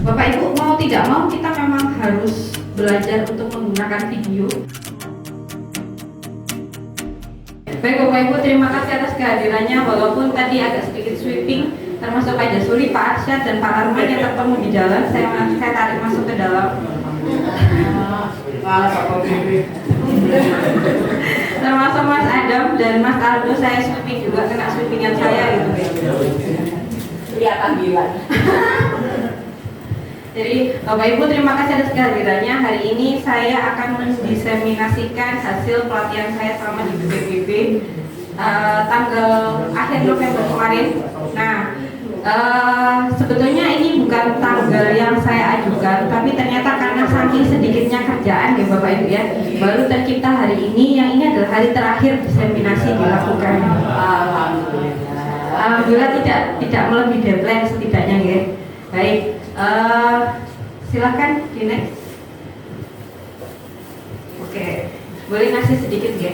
Bapak Ibu mau tidak mau kita memang harus belajar untuk menggunakan video. Baik Bapak Ibu, terima kasih atas kehadirannya. Walaupun tadi agak sedikit sweeping, termasuk Pak Jasuri, Pak Arsyad, dan Pak Arman yang ketemu di jalan, saya tarik masuk ke dalam. Termasuk Mas Adam dan Mas Aldo, saya sweeping juga, kena sweepingan saya gitu. Kelihatan gila. Jadi Bapak Ibu, terima kasih atas kehadirannya. Hari ini saya akan mendiseminasikan hasil pelatihan saya selama di BPPB tanggal akhir November kemarin. Nah, sebetulnya ini bukan tanggal yang saya ajukan, tapi ternyata karena saking sedikitnya kerjaan ya Bapak Ibu ya, baru tercipta hari ini, yang ini adalah hari terakhir diseminasi dilakukan. Alhamdulillah tidak melebihi deadline setidaknya ya. Baik, silakan di next. Oke, boleh ngasih sedikit ya.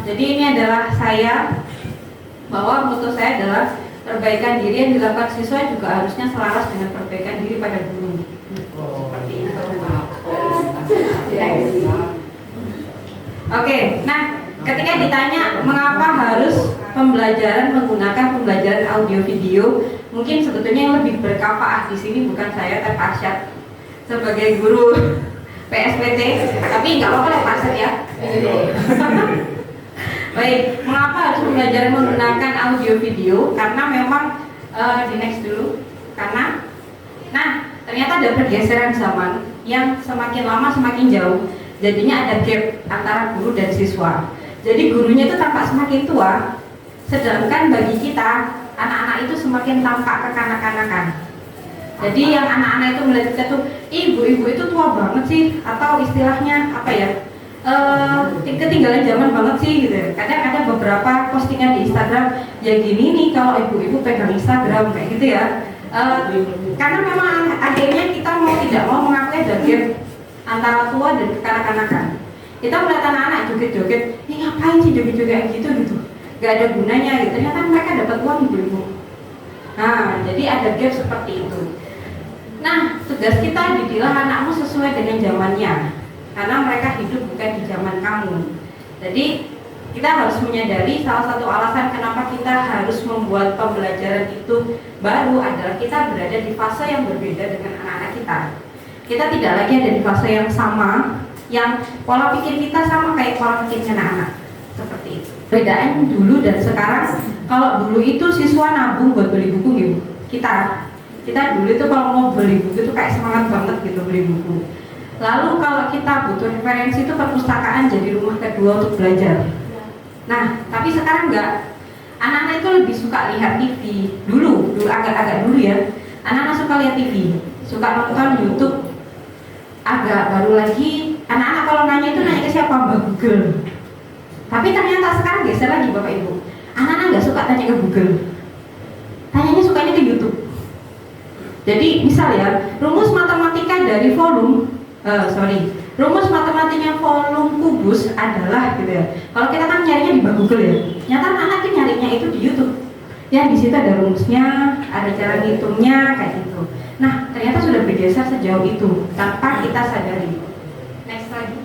Jadi ini adalah saya, bahwa moto saya adalah perbaikan diri yang dilakukan siswa juga harusnya selaras dengan perbaikan diri pada guru. Seperti itu. Oke, nah ketika ditanya mengapa harus pembelajaran menggunakan pembelajaran audio video, mungkin sebetulnya yang lebih berkafaah di sini bukan saya, tapi Arsyad sebagai guru PSPT, tapi nggak apa-apa lah Pak Arsyad ya. Baik, mengapa harus pembelajaran menggunakan audio video? Karena memang di next dulu, karena ternyata ada pergeseran zaman yang semakin lama semakin jauh, jadinya ada gap antara guru dan siswa. Jadi gurunya itu tampak semakin tua, sedangkan bagi kita anak-anak itu semakin tampak kekanak-kanakan. Jadi yang anak-anak itu melihat kita tuh, ibu-ibu itu tua banget sih, atau istilahnya apa ya, ketinggalan zaman banget sih gitu. Kadang ada beberapa postingan di Instagram, ya gini nih kalau ibu-ibu pegang Instagram kayak gitu ya. Karena memang akhirnya kita mau tidak mau mengakui ada gap antara tua dan kekanak-kanakan. Kita melihat anak-anak joget-joget, ini ngapain sih joget-joget gitu, gak ada gunanya gitu. Ternyata mereka dapat uang ibu-ibu. Nah, jadi ada gap seperti itu. Nah, tugas kita didilah anakmu sesuai dengan zamannya, karena mereka hidup bukan di zaman kamu. Jadi kita harus menyadari salah satu alasan kenapa kita harus membuat pembelajaran itu baru adalah kita berada di fase yang berbeda dengan anak-anak kita. Kita tidak lagi ada di fase yang sama, yang pola pikir kita sama kayak pola pikirnya anak-anak. Seperti itu. Bedaan dulu dan sekarang, kalau dulu itu siswa nabung buat beli buku gitu. Kita dulu itu kalau mau beli buku itu kayak semangat banget gitu beli buku. Lalu kalau kita butuh referensi itu perpustakaan jadi rumah kedua untuk belajar. Nah, tapi sekarang enggak. Anak-anak itu lebih suka lihat TV. Dulu agak-agak dulu ya. Anak-anak suka lihat TV, suka nonton YouTube. Agak baru lagi, anak-anak kalau nanya itu nanya ke siapa? Mbak Google. Tapi ternyata sekarang geser lagi Bapak Ibu. Anak-anak nggak suka tanya ke Google, tanyanya sukanya ke YouTube. Jadi misal ya, rumus matematika dari rumus matematikanya volume kubus adalah gitu ya. Kalau kita kan nyarinya di Google ya, nyata anak-anak itu nyarinya itu di YouTube. Ya di situ ada rumusnya, ada cara ngitungnya kayak gitu. Nah ternyata sudah bergeser sejauh itu tanpa kita sadari. Next lagi.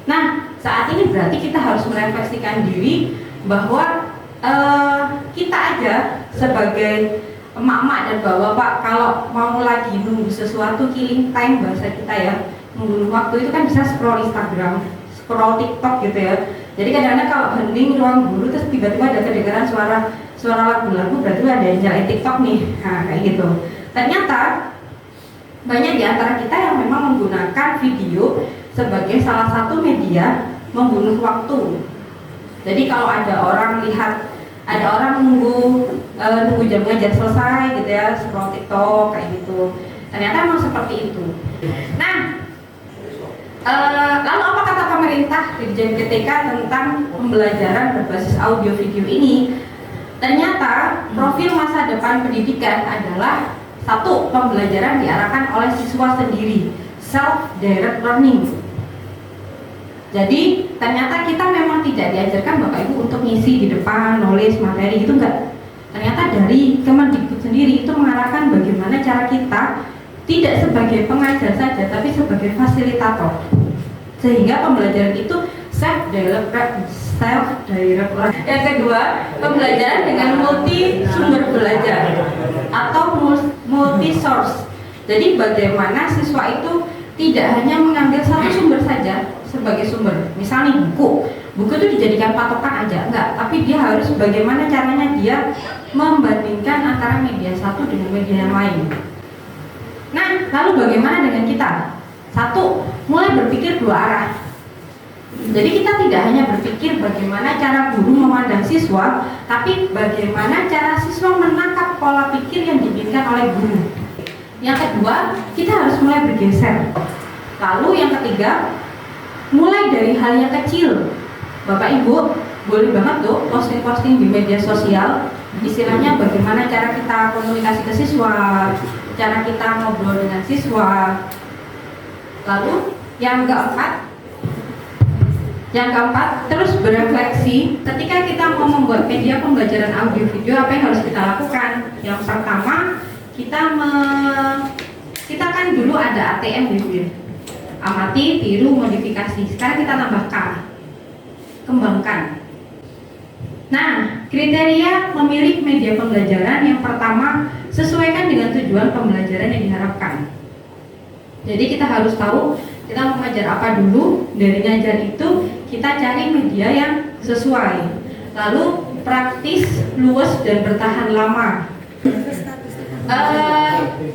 Nah saat ini berarti kita harus merefleksikan diri bahwa kita aja sebagai emak-emak dan bapak-bapak kalau mau lagi nunggu sesuatu, killing time bahasa kita ya, membunuh waktu itu kan bisa scroll Instagram, scroll TikTok gitu ya. Jadi kadang-kadang kalau hening ruang guru terus tiba-tiba ada kedengaran suara lagu-lagu, berarti ada yang nyalain TikTok nih, nah kayak gitu. Ternyata banyak di antara kita yang memang menggunakan video sebagai salah satu media membunuh waktu. Jadi kalau ada orang nunggu jam ngajar selesai gitu ya, scroll TikTok kayak gitu. Ternyata memang seperti itu. Nah, lalu apa kata pemerintah Dirjen PTK tentang pembelajaran berbasis audio video ini? Ternyata profil masa depan pendidikan adalah satu, pembelajaran diarahkan oleh siswa sendiri, self-direct learning. Jadi ternyata kita memang tidak diajarkan Bapak Ibu untuk ngisi di depan, nulis materi gitu enggak. Ternyata dari Kemendikbud sendiri itu mengarahkan bagaimana cara kita tidak sebagai pengajar saja, tapi sebagai fasilitator, sehingga pembelajaran itu self-directed. Yang kedua, pembelajaran dengan multi sumber belajar atau multi source. Jadi bagaimana siswa itu tidak hanya mengambil satu sumber saja sebagai sumber, misalnya buku itu dijadikan patokan aja, enggak, tapi dia harus bagaimana caranya dia membandingkan antara media satu dengan media yang lain. Nah, lalu bagaimana dengan kita? Satu, mulai berpikir dua arah. Jadi kita tidak hanya berpikir bagaimana cara guru memandang siswa, tapi bagaimana cara siswa menangkap pola pikir yang diinginkan oleh guru. Yang kedua, kita harus mulai bergeser. Lalu yang ketiga, mulai dari hal yang kecil. Bapak Ibu, boleh banget tuh posting-posting di media sosial, istilahnya bagaimana cara kita komunikasi ke siswa, cara kita ngobrol dengan siswa. Lalu yang keempat, terus berefleksi ketika kita mau membuat media pembelajaran audio video, apa yang harus kita lakukan? Yang pertama, kita kan dulu ada ATM gitu ya. Amati, tiru, modifikasi. Sekarang kita tambahkan, kembangkan. Nah, kriteria memilih media pembelajaran yang pertama, sesuaikan dengan tujuan pembelajaran yang diharapkan. Jadi kita harus tahu kita mau ngajar apa dulu. Dari ngajar itu kita cari media yang sesuai, lalu praktis, luas, dan bertahan lama.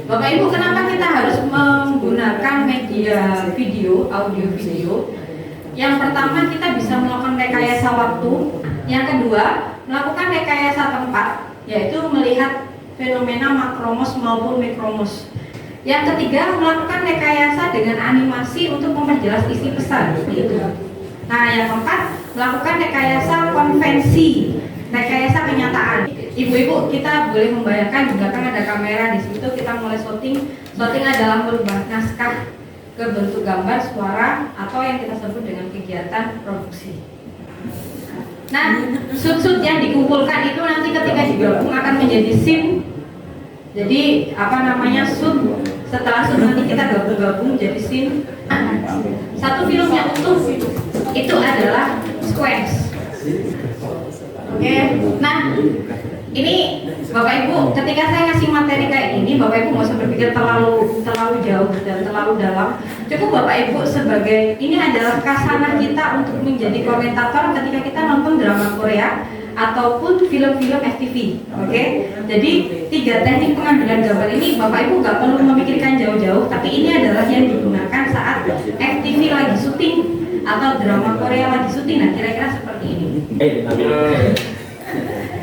Bapak Ibu, kenapa kita harus menggunakan media video, audio video? Yang pertama, kita bisa melakukan rekayasa waktu. Yang kedua, melakukan rekayasa tempat, yaitu melihat fenomena makromos maupun mikromos. Yang ketiga, melakukan rekayasa dengan animasi untuk memperjelas isi pesan. Gitu. Nah, yang keempat, melakukan rekayasa konvensi, rekayasa kenyataan. Ibu-ibu, kita boleh membayangkan di belakang ada kamera, di situ kita mulai shooting. Shooting adalah merubah naskah ke bentuk gambar, suara, atau yang kita sebut dengan kegiatan produksi. Nah, shoot-shoot yang dikumpulkan itu nanti ketika digabung akan menjadi scene. Jadi shoot, setelah shoot nanti kita gabung jadi scene. Satu film yang utuh itu adalah sequence. Oke. Nah, ini Bapak Ibu, ketika saya ngasih materi kayak ini, Bapak Ibu nggak usah berpikir terlalu jauh dan terlalu dalam. Cukup Bapak Ibu sebagai, ini adalah kasanah kita untuk menjadi komentator ketika kita nonton drama Korea ataupun film-film FTV. Oke? Jadi 3 teknik pengambilan gambar ini Bapak Ibu nggak perlu memikirkan jauh-jauh, tapi ini adalah yang digunakan saat FTV lagi syuting atau drama Korea lagi syuting. Nah, kira-kira seperti ini.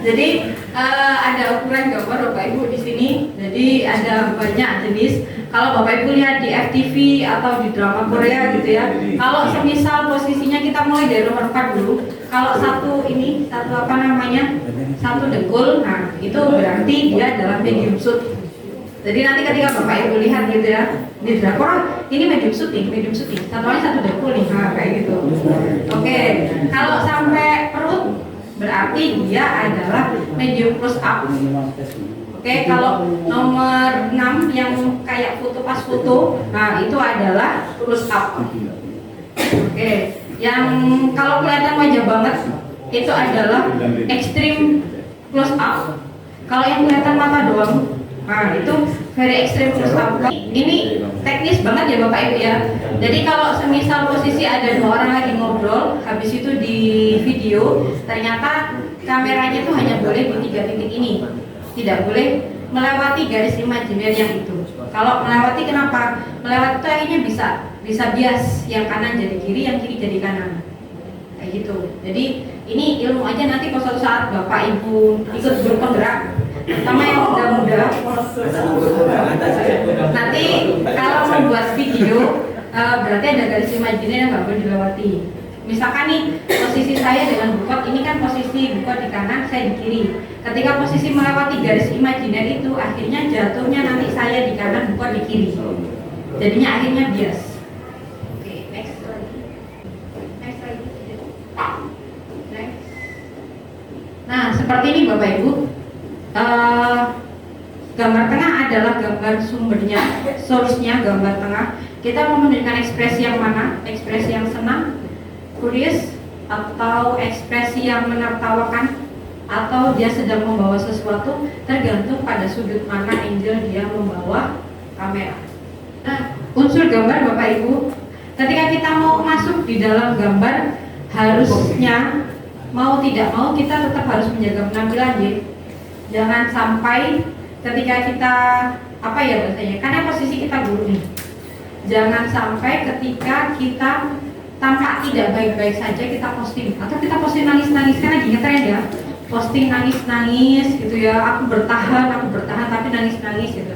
Jadi ada ukuran gambar Bapak Ibu di sini. Jadi ada banyak jenis. Kalau Bapak Ibu lihat di FTV atau di drama Korea gitu ya. Kalau semisal posisinya kita mulai dari nomor 4 dulu. Kalau satu dengkul, nah itu berarti dia adalah medium shoot. Jadi nanti ketika Bapak Ibu lihat gitu ya di drakor, ini medium shooting. Satu dengkul nih, nah, kayak gitu. Oke, kalau sampai perut berarti dia adalah medium close up. Oke, kalau nomor 6 yang kayak foto pas foto, nah itu adalah close up. Oke, yang kalau kelihatan wajah banget itu adalah extreme close up. Kalau yang kelihatan mata doang, nah itu very extreme close up. Ini teknis banget ya Bapak Ibu ya. Jadi kalau semisal posisi ada 2 orang lagi ngobrol, habis itu di video, ternyata kameranya itu hanya boleh di 3 titik ini, tidak boleh melewati garis imajiner yang itu. Kalau melewati, kenapa? Melewati itu akhirnya bisa bias, yang kanan jadi kiri, yang kiri jadi kanan, kayak gitu. Jadi ini ilmu aja, nanti kalau suatu saat Bapak Ibu ikut grup penggerak, terutama yang muda-muda, nanti kalau membuat video berarti ada garis imajiner yang nggak boleh dilewati. Misalkan nih posisi saya dengan bukot, ini kan posisi bukot di kanan, saya di kiri. Ketika posisi melewati garis imajiner itu, akhirnya jatuhnya nanti saya di kanan, bukot di kiri. Jadinya akhirnya bias. Oke, next lagi. Next. Nah, seperti ini Bapak Ibu. gambar tengah adalah gambar sumbernya, source-nya gambar tengah. Kita mau menunjukkan ekspresi yang mana? Ekspresi yang senang, curious, atau ekspresi yang menertawakan, atau dia sedang membawa sesuatu, tergantung pada sudut mana Angel dia membawa kamera. Nah, unsur gambar Bapak Ibu, ketika kita mau masuk di dalam gambar, harusnya mau tidak mau kita tetap harus menjaga penampilan ya. Jangan sampai ketika kita apa ya bahasanya, karena posisi kita guru nih, jangan sampai ketika kita tampak tidak baik-baik saja kita posting, atau kita posting nangis-nangis, kan lagi ngetren ya, posting nangis-nangis gitu ya, aku bertahan tapi nangis-nangis gitu,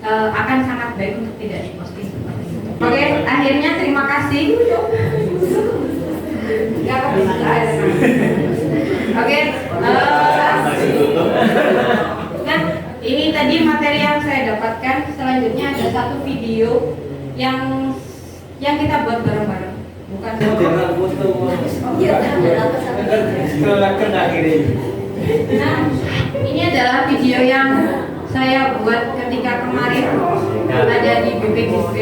akan sangat baik untuk tidak diposting seperti itu. Oke, akhirnya terima kasih. Nggak kebiasaan. Oke, nah ini tadi materi yang saya dapatkan. Selanjutnya ada satu video yang kita buat bareng-bareng. Bukan Nah, ini adalah video yang saya buat ketika kemarin ada di BPGB.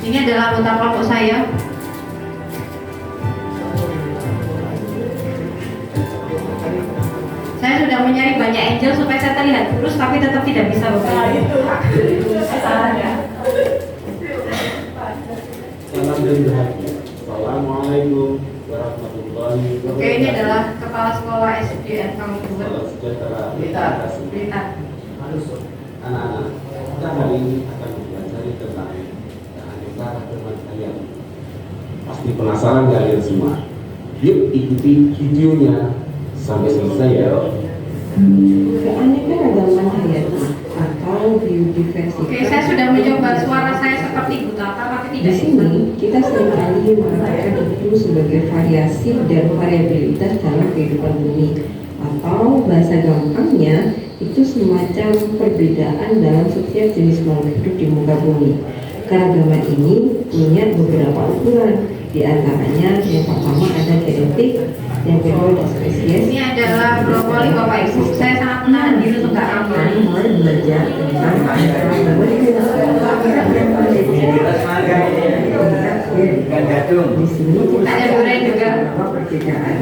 Ini adalah anggota kelompok saya. Saya sudah mencari banyak angel supaya saya terlihat kurus, tapi tetap tidak bisa berbeda. Assalamualaikum warahmatullahi wabarakatuh. Oke, ini adalah kepala sekolah SDN Kangkuban. Blitar. Anak-anak, kita hari ini akan mempelajari tentang aneka teman saya. Pasti penasaran kalian semua. Yuk ikuti videonya sampai selesai ya. Keanekaragaman hayati atau biodiversitas. Oke, saya sudah mencoba suara saya seperti Butata, tapi Di tidak sini kita seringkali mengatakan itu sebagai variasi dan variabilitas dalam kehidupan bumi, atau bahasa gampangnya itu semacam perbedaan dalam setiap jenis makhluk hidup di muka bumi. Keragaman ini punya beberapa ukuran, di antaranya yang pertama ada genetik, yang kedua ada spesies. Ini adalah brokoli Bapak Ibu. Saya sangat menahan diri untuk nggak ramai. Mulai belajar tentang keragaman di sini kita Ada durian juga, perbedaan.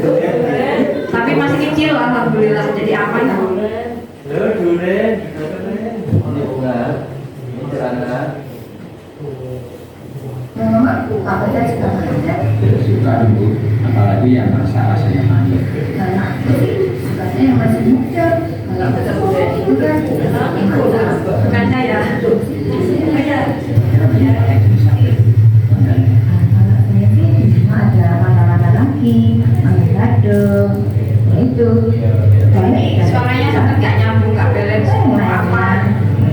tapi masih kecil, alhamdulillah, jadi aman. Apa saya suka manja? Suka dulu, apalagi yang rasa rasanya manja. Karena sukanya yang masih muda. Kalau betul muda itu kan Bukan saya. Kalau saya sih cuma ada mata-mata lagi, angin gading, itu. Suaranya sangat nggak nyambung, nggak balance, apa?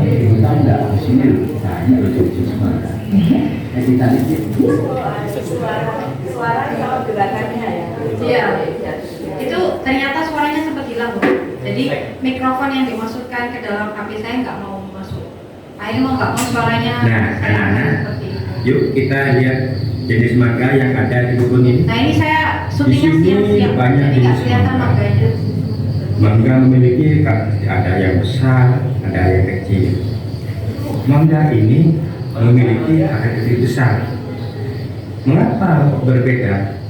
Kita enggak di sini hanya lucu-lucu semata. Kita dikit. Suara kalau gerakannya ya. Iya. Itu ternyata suaranya sempat hilang, Bu. Jadi mikrofon yang dimasukkan ke dalam HP saya nggak mau masuk. Akhirnya mau nggak mau suaranya. Nah, anak-anak, seperti itu. yuk kita lihat jenis mangga yang ada di kebun ini. Nah ini saya syutingnya Di sini siang-siang, banyak jadi nggak jenis kelihatan mangga. mangganya. Mangga memiliki ada yang besar, ada yang kecil. Mangga ini memiliki akar kecil besar. Mengapa berbeda?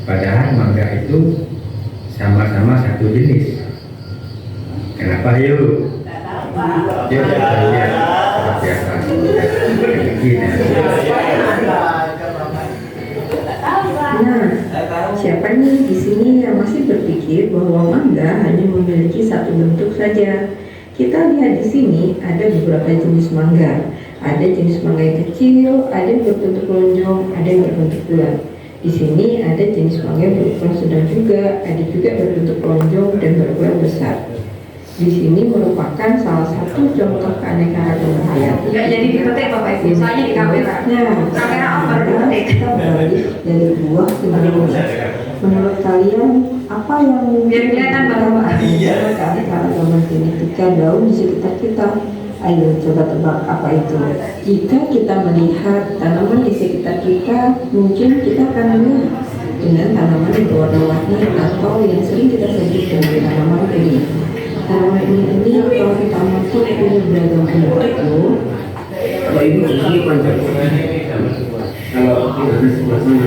Padahal mangga itu sama-sama satu jenis. Kenapa yuk? Yuk kita lihat seperti apa. Nah, siapa nih di sini yang masih berpikir bahwa mangga hanya memiliki satu bentuk saja? Kita lihat di sini ada beberapa jenis mangga. Ada jenis mangga yang kecil, ada yang berbentuk lonjong, ada yang berbentuk bulat. Di sini ada jenis mangga yang berukuran sedang juga, ada juga berbentuk lonjong dan berukuran besar. Di sini merupakan salah satu contoh keanekaragaman hayati. Nggak jadi dipetik Bapak Ibu, soalnya di kamera. Nah, Kamera off baru dipetik. kita beralih dari buah ke daun. Menurut kalian apa yang Biar kelihatan bahwa keanekaragaman genetika daun di sekitar kita? Ayo coba tebak apa itu. Jika kita melihat tanaman di sekitar kita, mungkin kita akan melihat dengan tanaman yang berwarna-warni atau yang sering kita sebut dengan tanaman ini. Tanaman ini kalau kita amati punya beragam bentuk loh. Kalau ini panjang. Kalau di sebelah sana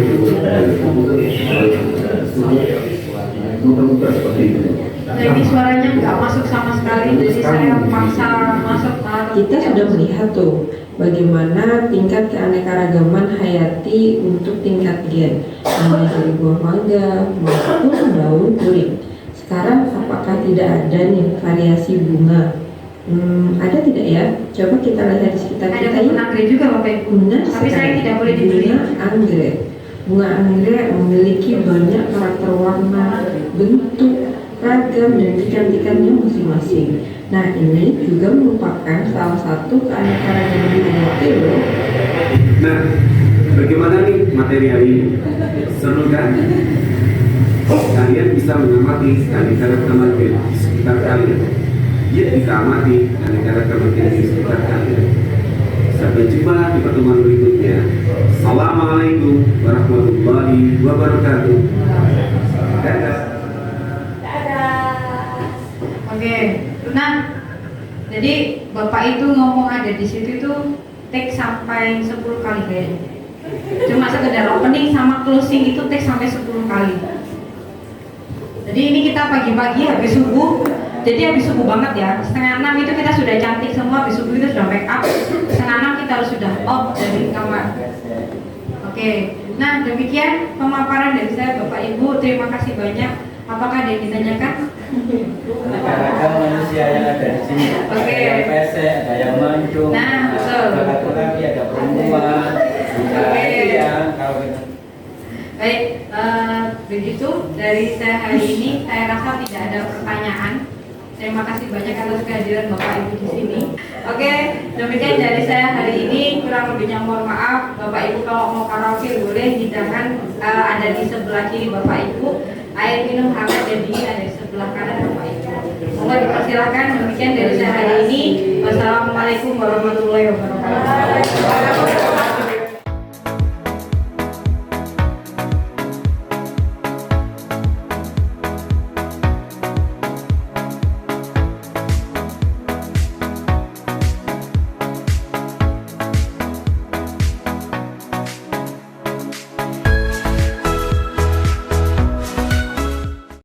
muter-muter seperti itu. Jadi suaranya nggak masuk sama sekali, jadi saya paksa masuk. Kita sudah melihat tuh bagaimana tingkat keanekaragaman hayati untuk tingkat gen, mulai dari buah mangga maupun daun kuring. Sekarang apakah tidak ada nih variasi bunga? Ada tidak ya? Coba kita lihat di sekitar Ada kita kebun ya. anggrek juga Bapak Ibu, Benar tapi saya sekali. tidak boleh dibeli. Bunga anggrek. Bunga anggrek memiliki banyak karakter warna, bentuk, ragam, dan ikan-ikannya masing-masing. Nah, ini juga merupakan salah satu keanekaragaman hayati loh. Nah, bagaimana nih materi hari ini? Seru kan? Kalian bisa mengamati keanekaragaman di sekitar kalian. Dia bisa amati keanekaragaman di sekitar kalian. Sampai jumpa di pertemuan berikutnya. Assalamualaikum warahmatullahi wabarakatuh. Dadah. Oke, nah jadi Bapak itu ngomong ada di situ itu take sampai 10 kali kayaknya. Cuma sekedar opening sama closing itu take sampai 10 kali. Jadi ini kita pagi-pagi habis subuh. Jadi habis subuh banget ya. 5:30 itu kita sudah cantik semua, habis subuh itu sudah make up. 5:30 kita harus sudah off dari kamar. Oke, nah demikian pemaparan dari saya Bapak Ibu. Terima kasih banyak. Apakah ada yang ditanyakan? Ragam manusia yang ada di sini. Oke. Ada yang pesek, ada yang mancung, Nah, betul. ada laki-laki, ada perempuan. Oke. Yang kalau kita Baik, begitu dari saya hari ini. Saya rasa tidak ada pertanyaan. Terima kasih banyak atas kehadiran Bapak Ibu di sini. Oke, demikian dari saya hari ini. Kurang lebihnya mohon maaf. Bapak Ibu kalau mau karaoke boleh, hidangan ada di sebelah kiri Bapak Ibu. Air minum hangat dan dingin ada di sebelah kanan Bapak Ibu. Mohon dipersilakan. Demikian dari saya hari ini. Wassalamualaikum warahmatullahi wabarakatuh.